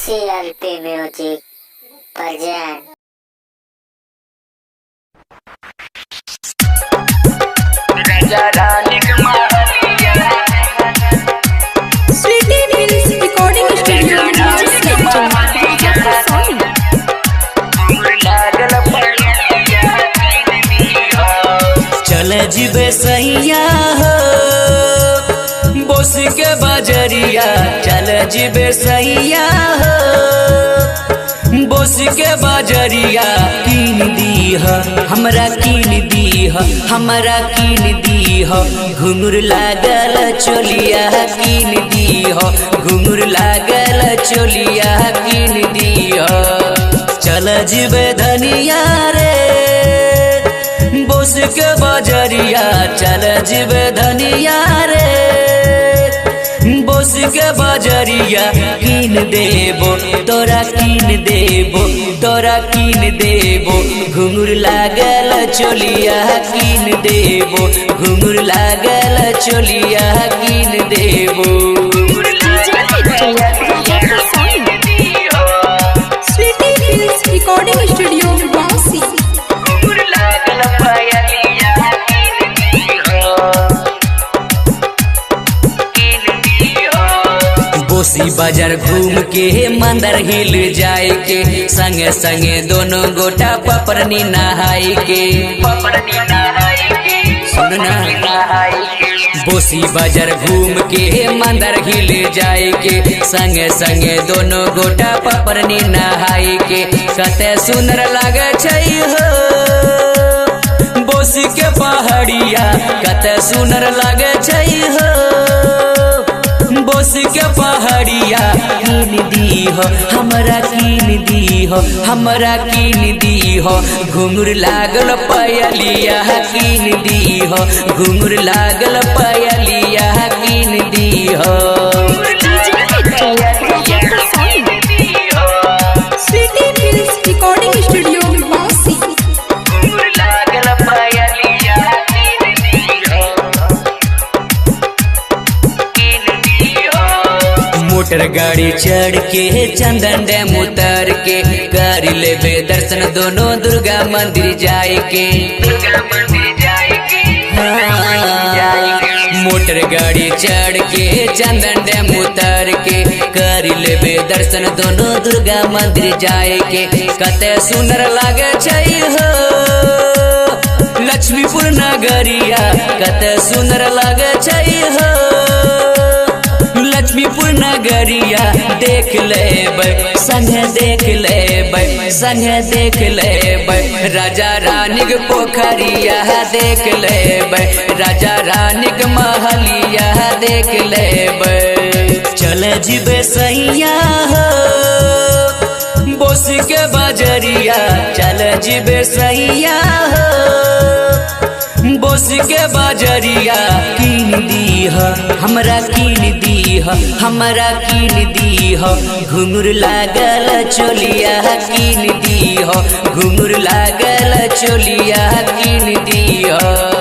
CLP Music present. Raja Rani Sweetie Hills Recording Studio चल जीबे सैया हो बोस के बजरिया, चल जीबे सैया हो बोस के बजरिया। कीन दीह हमरा, कीन दीह हमरा, कीन दीह घुंघरू लागल चोलिया, कीन दीह घुंघरू लागल चोलिया, कीन दीह। चल जीबे धनिया रे बोस के बजरिया, चल जीबे धनिया रे बोस के बजरिया। कीन देबो तोरा, कीन देबो तोरा, कीन देबो घुंघरू लागल चोलिया, कीन देबो घुंघरू लागल चोलिया, कीन देबो। Sweetie Hills Recording Studio Bouncy। बोसी बाजार घूम के मंदिर हिल जाए के, संगे संगे दोनों गोटा पपरनी नहाए के, सुनना। बोसी बाजार घूम के मंदिर हिल जाए के, संगे संगे दोनों गोटा पपरनी नहाए के। कते सुंदर लागे छै हो बोसी के पहाड़िया, कते सुंदर लागे छै हो बोस के पहाड़िया। कीन दीह हमरा, कीन दीह हमरा, कीन दीह घुंघरू लागल पयलिया, कीन दीह घुंघरू लागल पयलिया, कीन दीह। Sweetie Hills Recording Studio Bouncy। Motor गाड़ी चढ़ के चंदन डैम उतर के, कर लेबे दर्शन दोनों दुर्गा मंदिर जाए के। मोटर गाड़ी चढ़ के चंदन डैम उतर के, कर लेबे दर्शन दोनों दुर्गा मंदिर जाए के। कते सुंदर लागे छै हो लक्ष्मीपुर नगरिया, कते सुंदर लागे छै हो लक्ष्मीपुर नगरिया। देख लेबै संगे, देख लेबै संगे, देख लेबै राजा रानी के पोखरिया, देख लेबै राजा रानी के महलिया, देख लेबै। चल जीबे सैया हो बोस के बजरिया, चल जीबे सैया हो बोस के बजरिया। कीन दीह हमरा, कीन दीह हमरा, कीन दीह घुंघरू लागल चोलिया, कीन दीह घुंघरू लागल चोलिया, कीन दीह।